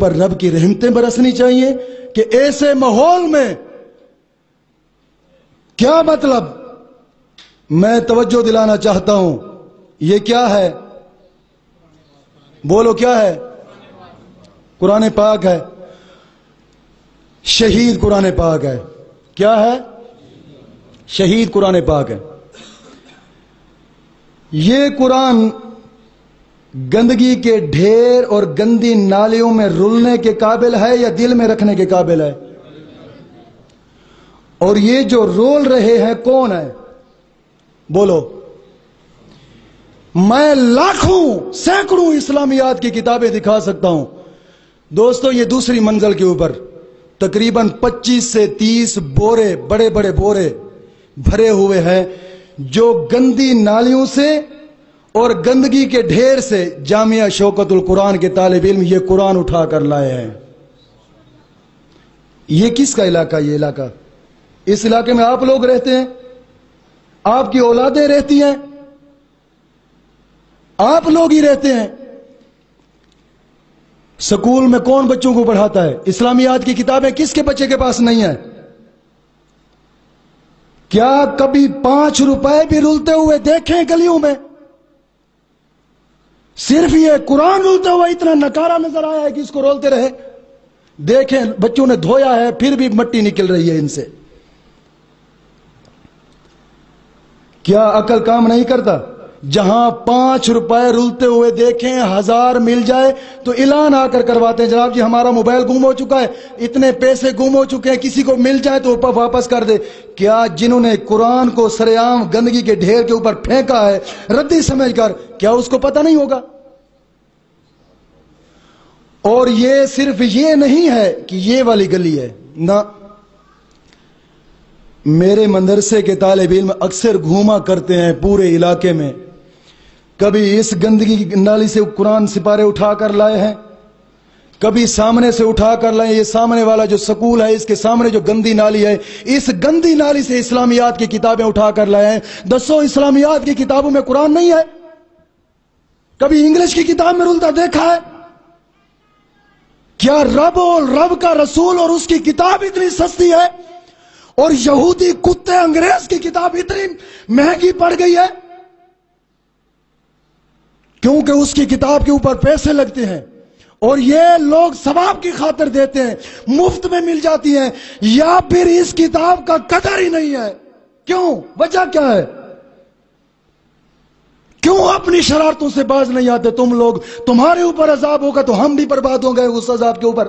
پر رب کی رحمتیں برسنی چاہیے کہ ایسے ماحول میں کیا مطلب؟ میں توجہ دلانا چاہتا ہوں، یہ کیا ہے؟ بولو کیا ہے؟ قرآن پاک ہے، شہید قرآن پاک ہے۔ کیا ہے؟ شہید قرآن پاک ہے۔ یہ قرآن گندگی کے ڈھیر اور گندی نالیوں میں رلنے کے قابل ہے یا دل میں رکھنے کے قابل ہے؟ اور یہ جو رول رہے ہیں کون ہے؟ بولو۔ میں لاکھوں سینکڑوں اسلامیات کی کتابیں دکھا سکتا ہوں دوستو۔ یہ دوسری منزل کے اوپر تقریباً 25 سے 30 بورے، بڑے بڑے بورے بھرے ہوئے ہیں جو گندی نالیوں سے اور گندگی کے ڈھیر سے جامعہ شوکت القرآن کے طالب علم یہ قرآن اٹھا کر لائے ہیں۔ یہ کس کا علاقہ؟ یہ علاقہ، اس علاقے میں آپ لوگ رہتے ہیں، آپ کی اولادیں رہتی ہیں، آپ لوگ ہی رہتے ہیں۔ سکول میں کون بچوں کو پڑھاتا ہے؟ اسلامیات کی کتابیں کس کے بچے کے پاس نہیں ہیں؟ کیا کبھی 5 روپے بھی رلتے ہوئے دیکھیں گلیوں میں؟ صرف یہ قرآن رلتا ہوا اتنا نکارا نظر آیا ہے کہ اس کو رولتے رہے؟ دیکھیں بچوں نے دھویا ہے پھر بھی مٹی نکل رہی ہے ان سے۔ کیا عقل کام نہیں کرتا؟ جہاں 5 روپے رلتے ہوئے دیکھیں 1000 مل جائے تو اعلان آ کر کرواتے ہیں جناب جی ہمارا موبائل گم ہو چکا ہے، اتنے پیسے گم ہو چکے ہیں، کسی کو مل جائے تو واپس کر دے۔ کیا جنہوں نے قرآن کو سرعام گندگی کے ڈھیر کے اوپر پھینکا ہے ردی سمجھ کر، کیا اس کو پتہ نہیں ہوگا؟ اور یہ صرف یہ نہیں ہے کہ یہ والی گلی ہے، نہ، میرے مدرسے کے طالب علم اکثر گھوما کرتے ہیں پورے علاقے میں، کبھی اس گندگی کی نالی سے قرآن سپارے اٹھا کر لائے ہیں، کبھی سامنے سے اٹھا کر لائے۔ یہ سامنے والا جو سکول ہے اس کے سامنے جو گندی نالی ہے، اس گندی نالی سے اسلامیات کی کتابیں اٹھا کر لائے ہیں۔ 10 اسلامیات کی کتابوں میں قرآن نہیں ہے؟ کبھی انگلش کی کتاب میں رلتا دیکھا ہے؟ کیا رب اور رب کا رسول اور اس کی کتاب اتنی سستی ہے اور یہودی کتے انگریز کی کتاب اتنی مہنگی پڑ گئی ہے؟ کیونکہ اس کی کتاب کے اوپر پیسے لگتے ہیں اور یہ لوگ ثواب کی خاطر دیتے ہیں، مفت میں مل جاتی ہیں، یا پھر اس کتاب کا قدر ہی نہیں ہے۔ کیوں؟ وجہ کیا ہے؟ کیوں اپنی شرارتوں سے باز نہیں آتے تم لوگ؟ تمہارے اوپر عذاب ہوگا تو ہم بھی برباد ہوں گے اس عذاب کے اوپر،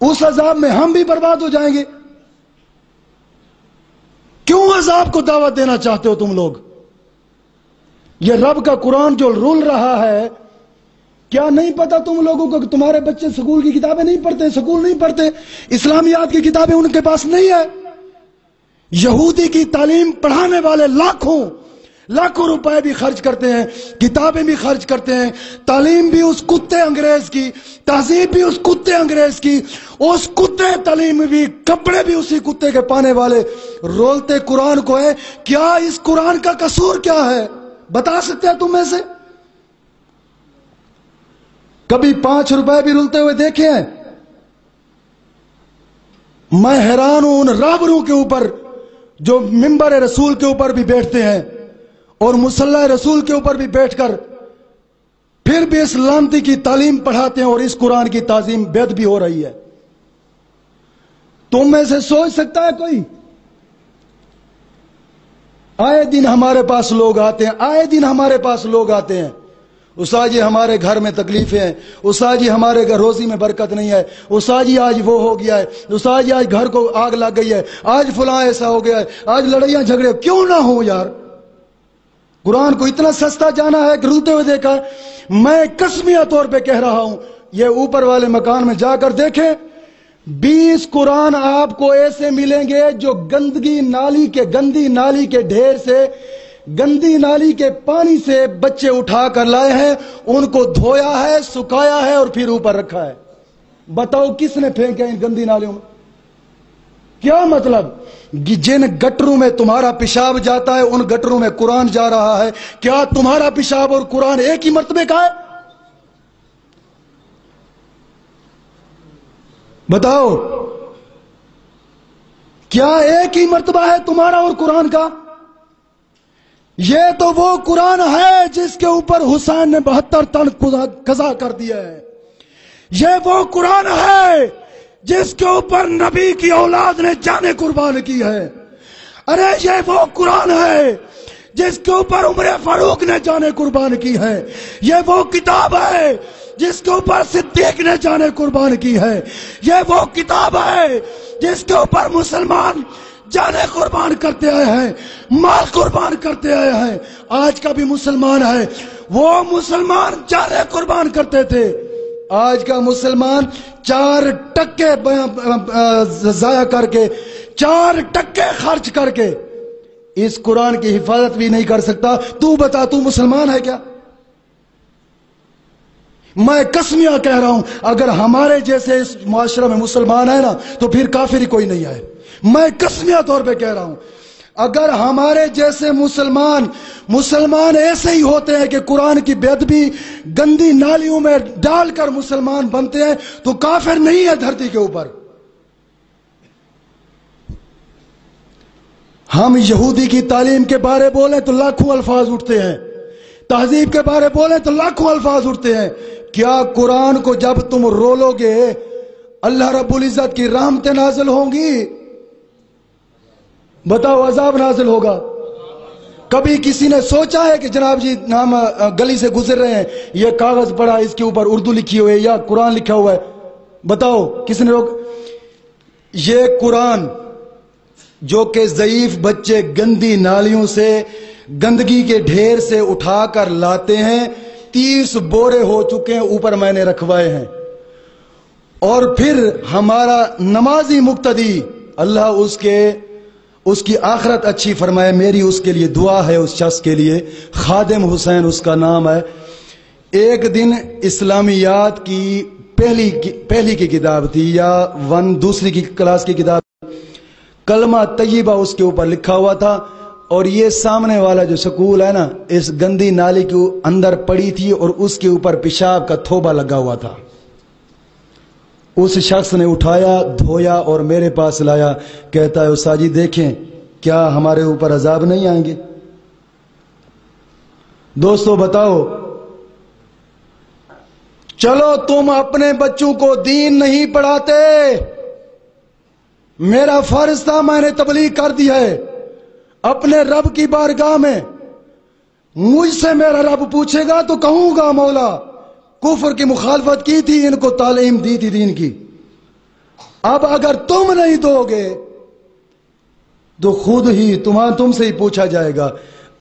اس عذاب میں ہم بھی برباد ہو جائیں گے۔ کیوں عذاب کو دعوت دینا چاہتے ہو تم لوگ؟ یہ رب کا قرآن جو رول رہا ہے، کیا نہیں پتا تم لوگوں کو کہ تمہارے بچے سکول کی کتابیں نہیں پڑھتے، سکول نہیں پڑھتے، اسلامیات کی کتابیں ان کے پاس نہیں ہے؟ یہودی کی تعلیم پڑھانے والے لاکھوں روپے بھی خرچ کرتے ہیں، کتابیں بھی خرچ کرتے ہیں، تعلیم بھی اس کتے انگریز کی، تہذیب بھی اس کتے انگریز کی، اس کتے تعلیم بھی، کپڑے بھی اسی کتے کے پانے والے، رولتے قرآن کو ہے۔ کیا اس قرآن کا قصور کیا ہے؟ بتا سکتے ہیں تم میں سے؟ کبھی 5 روپے بھی رلتے ہوئے دیکھے ہیں؟ میں حیران ہوں ان رابروں کے اوپر جو منبر رسول کے اوپر بھی بیٹھتے ہیں اور مصلی رسول کے اوپر بھی بیٹھ کر پھر بھی اس لعنتی کی تعلیم پڑھاتے ہیں اور اس قرآن کی تعظیم بید بھی ہو رہی ہے۔ تم میں سے سوچ سکتا ہے کوئی؟ آئے دن ہمارے پاس لوگ آتے ہیں، آئے دن ہمارے پاس لوگ آتے ہیں، استاد جی ہمارے گھر میں تکلیفیں ہیں، استاد جی ہمارے گھر روزی میں برکت نہیں ہے، استاد جی آج وہ ہو گیا ہے، استاد جی آج گھر کو آگ لگ گئی ہے، آج فلاں ایسا ہو گیا ہے، آج لڑائیاں جھگڑے۔ کیوں نہ ہو یار؟ قرآن کو اتنا سستا جانا ہے کہ رلتے ہوئے دیکھا ہے؟ میں قسمیہ طور پہ کہہ رہا ہوں، یہ اوپر والے مکان میں جا کر دیکھیں، 20 قرآن آپ کو ایسے ملیں گے جو گندی نالی کے ڈھیر سے، گندی نالی کے پانی سے بچے اٹھا کر لائے ہیں، ان کو دھویا ہے، سکھایا ہے اور پھر اوپر رکھا ہے۔ بتاؤ کس نے پھینکا ان گندی نالیوں میں؟ کیا مطلب؟ جن گٹروں میں تمہارا پیشاب جاتا ہے ان گٹروں میں قرآن جا رہا ہے۔ کیا تمہارا پیشاب اور قرآن ایک ہی مرتبے کا ہے؟ بتاؤ کیا ایک ہی مرتبہ ہے تمہارا اور قرآن کا؟ یہ تو وہ قرآن ہے جس کے اوپر حسین نے 72 تن قضا کر دیا ہے. یہ وہ قرآن ہے جس کے اوپر نبی کی اولاد نے جانیں قربان کی ہے. ارے یہ وہ قرآن ہے جس کے اوپر عمر فاروق نے جانیں قربان کی ہے. یہ وہ کتاب ہے جس کے اوپر صدیق نے جانیں قربان کی ہے. یہ وہ کتاب ہے جس کے اوپر مسلمان جانیں قربان کرتے آئے ہیں, مال قربان کرتے آئے ہیں. آج کا بھی مسلمان ہے, وہ مسلمان جانیں قربان کرتے تھے. آج کا مسلمان 4 ٹکے ضائع کر کے, 4 ٹکے خرچ کر کے اس قرآن کی حفاظت بھی نہیں کر سکتا. تو بتا, تو مسلمان ہے کیا؟ میں قسمیاں کہہ رہا ہوں, اگر ہمارے جیسے اس معاشرے میں مسلمان ہے نا تو پھر کافر ہی کوئی نہیں ہے. میں قسمیاں طور پہ کہہ رہا ہوں, اگر ہمارے جیسے مسلمان ایسے ہی ہوتے ہیں کہ قرآن کی بے ادبی گندی نالیوں میں ڈال کر مسلمان بنتے ہیں تو کافر نہیں ہے دھرتی کے اوپر. ہم یہودی کی تعلیم کے بارے بولیں تو لاکھوں الفاظ اٹھتے ہیں, تہذیب کے بارے بولیں تو لاکھوں الفاظ اٹھتے ہیں. کیا قرآن کو جب تم رولو گے اللہ رب العزت کی رحمتیں نازل ہوں گی؟ بتاؤ, عذاب نازل ہوگا. کبھی کسی نے سوچا ہے کہ جناب جی ہم گلی سے گزر رہے ہیں, یہ کاغذ پڑا, اس کے اوپر اردو لکھی ہوئی ہے یا قرآن لکھا ہوا ہے؟ بتاؤ کسی نے یہ قرآن جو کہ ضعیف بچے گندی نالیوں سے, گندگی کے ڈھیر سے اٹھا کر لاتے ہیں, 30 بورے ہو چکے ہیں, اوپر میں نے رکھوائے ہیں. اور پھر ہمارا نمازی مقتدی, اللہ اس کی آخرت اچھی فرمائے, میری اس کے لیے دعا ہے, اس شخص کے لیے, خادم حسین اس کا نام ہے. ایک دن اسلامیات کی پہلی کی کتاب تھی یا دوسری کی کلاس کی کتاب, کلمہ طیبہ اس کے اوپر لکھا ہوا تھا, اور یہ سامنے والا جو سکول ہے نا, اس گندی نالی کے اندر پڑی تھی اور اس کے اوپر پیشاب کا تھوبا لگا ہوا تھا. اس شخص نے اٹھایا, دھویا اور میرے پاس لایا, کہتا ہے استاد جی دیکھیں کیا ہمارے اوپر عذاب نہیں آئیں گے؟ دوستو بتاؤ, چلو تم اپنے بچوں کو دین نہیں پڑھاتے, میرا فرض تھا, میں نے تبلیغ کر دی ہے. اپنے رب کی بارگاہ میں مجھ سے میرا رب پوچھے گا تو کہوں گا مولا کفر کی مخالفت کی تھی, ان کو تعلیم دی تھی دین کی. اب اگر تم نہیں دو گے تو خود ہی تم سے ہی پوچھا جائے گا.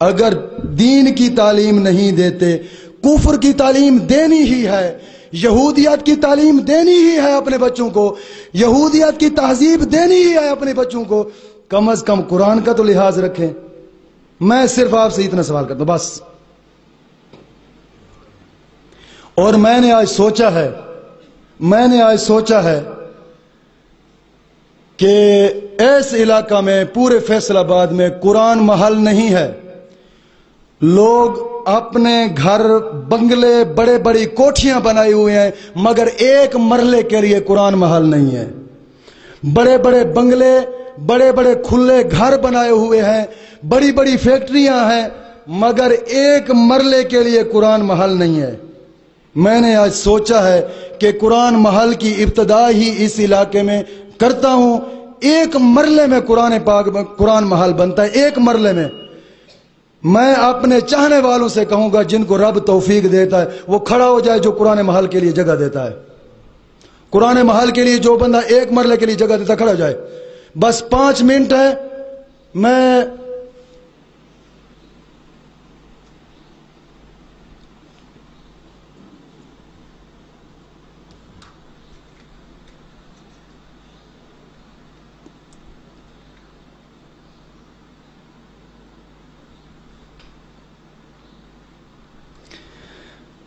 اگر دین کی تعلیم نہیں دیتے, کفر کی تعلیم دینی ہی ہے, یہودیت کی تعلیم دینی ہی ہے اپنے بچوں کو, یہودیت کی تہذیب دینی ہی ہے اپنے بچوں کو, کم از کم قرآن کا تو لحاظ رکھیں. میں صرف آپ سے اتنا سوال کرتا ہوں بس. اور میں نے آج سوچا ہے کہ اس علاقہ میں پورے فیصل آباد میں قرآن محل نہیں ہے. لوگ اپنے گھر بنگلے بڑے بڑی کوٹھیاں بنائے ہوئے ہیں مگر ایک مرلے کے لیے قرآن محل نہیں ہے. بڑے بڑے بنگلے, بڑے بڑے کھلے گھر بنائے ہوئے ہیں, بڑی بڑی فیکٹریاں ہیں مگر ایک مرلے کے لیے قرآن محل نہیں ہے. میں نے آج سوچا ہے کہ قرآن محل کی ابتدا ہی اس علاقے میں کرتا ہوں. ایک مرلے میں قرآن محل بنتا ہے, ایک مرلے میں. میں اپنے چاہنے والوں سے کہوں گا جن کو رب توفیق دیتا ہے وہ کھڑا ہو جائے, جو قرآن محل کے لیے جگہ دیتا ہے. قرآن محل کے لیے جو بندہ ایک مرلے کے لیے جگہ دیتا ہے کھڑا ہو جائے. بس 5 منٹ ہے. میں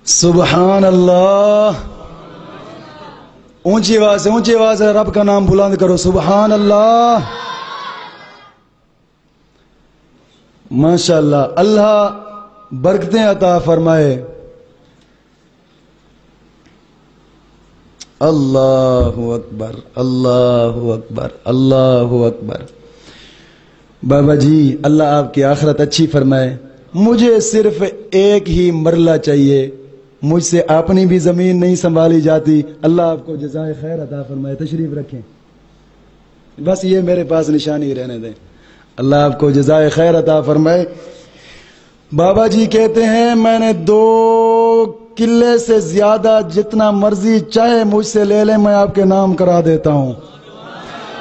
سبحان اللہ, اونچی آواز ہے, رب کا نام بلند کرو, سبحان اللہ. ماشاء اللہ, اللہ برکتیں عطا فرمائے. اللہ اکبر، اللہ اکبر، اللہ اکبر۔ بابا جی اللہ آپ کی آخرت اچھی فرمائے، مجھے صرف ایک ہی مرلہ چاہیے، مجھ سے اپنی بھی زمین نہیں سنبھالی جاتی، اللہ آپ کو جزائے خیر عطا فرمائے، تشریف رکھیں، بس یہ میرے پاس نشانی رہنے دیں، اللہ آپ کو جزائے خیر عطا فرمائے۔ بابا جی کہتے ہیں میں نے 2 کلے سے زیادہ جتنا مرضی چاہے مجھ سے لے لیں، میں آپ کے نام کرا دیتا ہوں،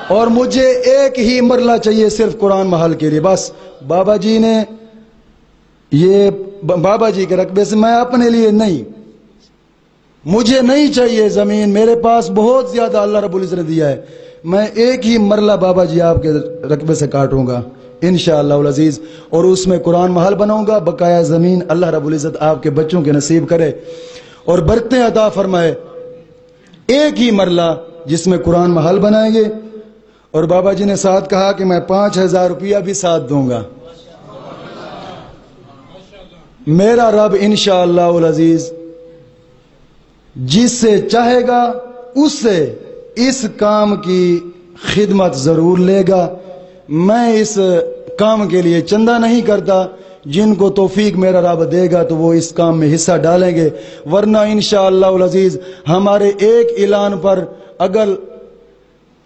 اور مجھے ایک ہی مرلہ چاہیے صرف قرآن محل کے لیے، بس۔ بابا جی نے یہ بابا جی کے رقبے سے، میں اپنے لیے نہیں، مجھے نہیں چاہیے زمین، میرے پاس بہت زیادہ اللہ رب العزت نے دیا ہے، میں ایک ہی مرلہ بابا جی آپ کے رقبے سے کاٹوں گا انشاءاللہ العزیز، اور اس میں قرآن محل بناؤں گا، بقایا زمین اللہ رب العزت آپ کے بچوں کے نصیب کرے اور برکتیں عطا فرمائے، ایک ہی مرلہ جس میں قرآن محل بنائیں گے۔ اور بابا جی نے ساتھ کہا کہ میں 5000 روپیہ بھی ساتھ دوں گا، میرا رب انشاءاللہ العزیز جس سے چاہے گا اس سے اس کام کی خدمت ضرور لے گا۔ میں اس کام کے لیے چندہ نہیں کرتا، جن کو توفیق میرا رب دے گا تو وہ اس کام میں حصہ ڈالیں گے، ورنہ انشاءاللہ العزیز ہمارے ایک اعلان پر اگر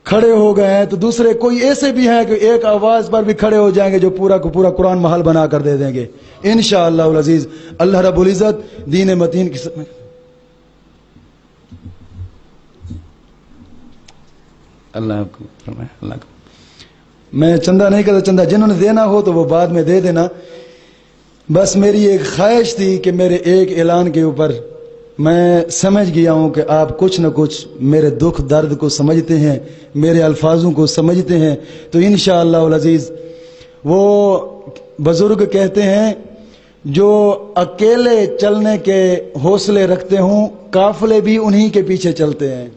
کھڑے ہو گئے ہیں تو دوسرے کوئی ایسے بھی ہیں کہ ایک آواز پر بھی کھڑے ہو جائیں گے جو پورا کو پورا قرآن محل بنا کر دے دیں گے انشاءاللہ العزیز۔ اللہ رب العزت دین متین کی اللہ کو فرمائے، اللہ کو میں چندہ نہیں کرتا، چندہ جنہوں نے دینا ہو تو وہ بعد میں دے دینا، بس میری ایک خواہش تھی کہ میرے ایک اعلان کے اوپر میں سمجھ گیا ہوں کہ آپ کچھ نہ کچھ میرے دکھ درد کو سمجھتے ہیں، میرے الفاظوں کو سمجھتے ہیں، تو انشاءاللہ العزیز وہ بزرگ کہتے ہیں جو اکیلے چلنے کے حوصلے رکھتے ہوں قافلے بھی انہی کے پیچھے چلتے ہیں،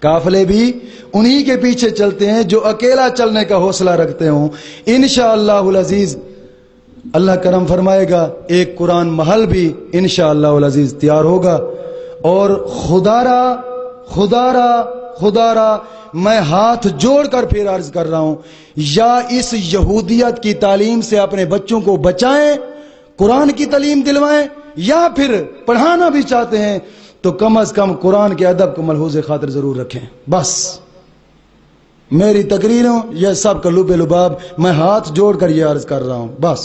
قافلے بھی انہی کے پیچھے چلتے ہیں جو اکیلا چلنے کا حوصلہ رکھتے ہوں۔ انشاءاللہ العزیز اللہ کرم فرمائے گا، ایک قرآن محل بھی انشاءاللہ العزیز تیار ہوگا، اور خدا را میں ہاتھ جوڑ کر پھر عرض کر رہا ہوں، یا اس یہودیت کی تعلیم سے اپنے بچوں کو بچائیں، قرآن کی تعلیم دلوائیں، یا پھر پڑھانا بھی چاہتے ہیں تو کم از کم قرآن کے ادب کو ملحوظ خاطر ضرور رکھیں۔ بس میری تقریروں یہ سب کا لب لباب میں ہاتھ جوڑ کر یہ عرض کر رہا ہوں، بس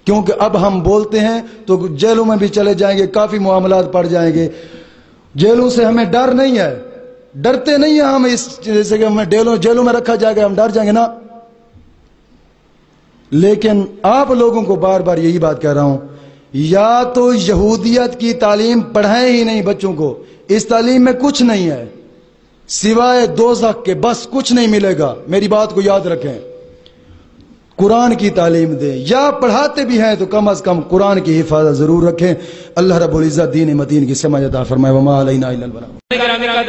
کیونکہ اب ہم بولتے ہیں تو جیلوں میں بھی چلے جائیں گے، کافی معاملات پڑ جائیں گے، جیلوں سے ہمیں ڈر نہیں ہے، ڈرتے نہیں ہیں ہم، اس جیسے کہ ہمیں جیلوں میں رکھا جائے گا ہم ڈر جائیں گے نا، لیکن آپ لوگوں کو بار بار یہی بات کہہ رہا ہوں، یا تو یہودیت کی تعلیم پڑھائیں ہی نہیں بچوں کو، اس تعلیم میں کچھ نہیں ہے سوائے دوزخ کے، بس کچھ نہیں ملے گا، میری بات کو یاد رکھیں، قرآن کی تعلیم دیں، یا پڑھاتے بھی ہیں تو کم از کم قرآن کی حفاظت ضرور رکھیں۔ اللہ رب العزت دین متین کی سمجھ عطا فرمائے، وما علینا الا البلاغ۔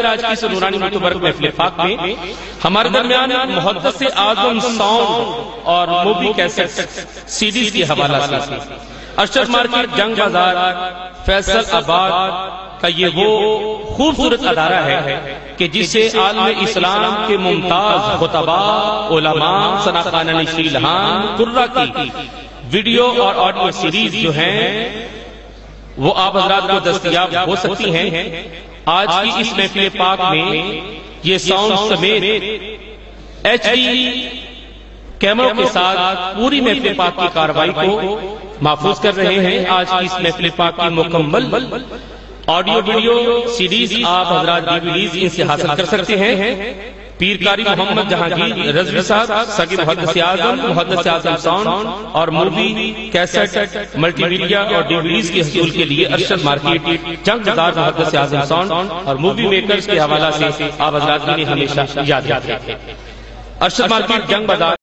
آج کی نورانی متبرک محفل پاک میں ہمارے درمیان محدث اعظم ساؤنڈ اور موبی کیسٹ سیڈیز کے حوالہ سے ارشد مارکیٹ جنگ بازار فیصل آباد کا یہ وہ خوبصورت ادارہ ہے کہ جسے عالم اسلام کے ممتاز خطباء، علماء، ثناخانہ نشیلہان، قرہ کی ویڈیو اور آڈیو سیریز جو ہیں وہ آپ حضرات کو دستیاب ہو سکتی ہیں۔ آج کی اس محفل پاک میں یہ ساؤنڈ سمیت HD کیمروں کے ساتھ پوری محفل پاک کی کارروائی کو محفوظ کر رہے ہیں۔ آج کی اس محفل پاک کی مکمل آڈیو ویڈیو سیریز آپ حضرات DVDs ان سے حاصل کر سکتے ہیں۔ پیر قاری محمد جہانگیر رضوی صاحب، سگے محدث اعظم ساؤنڈ اور مووی کیسٹ ملٹی میڈیا اور DVDs کے حصول کے لیے ارشد مارکیٹ جنگ بازار محدث اعظم ساؤنڈ اور مووی میکرز کے حوالہ سے آپ حضرات نے ہمیشہ یاد رکھیں۔ ارشد مارکیٹ جنگ بازار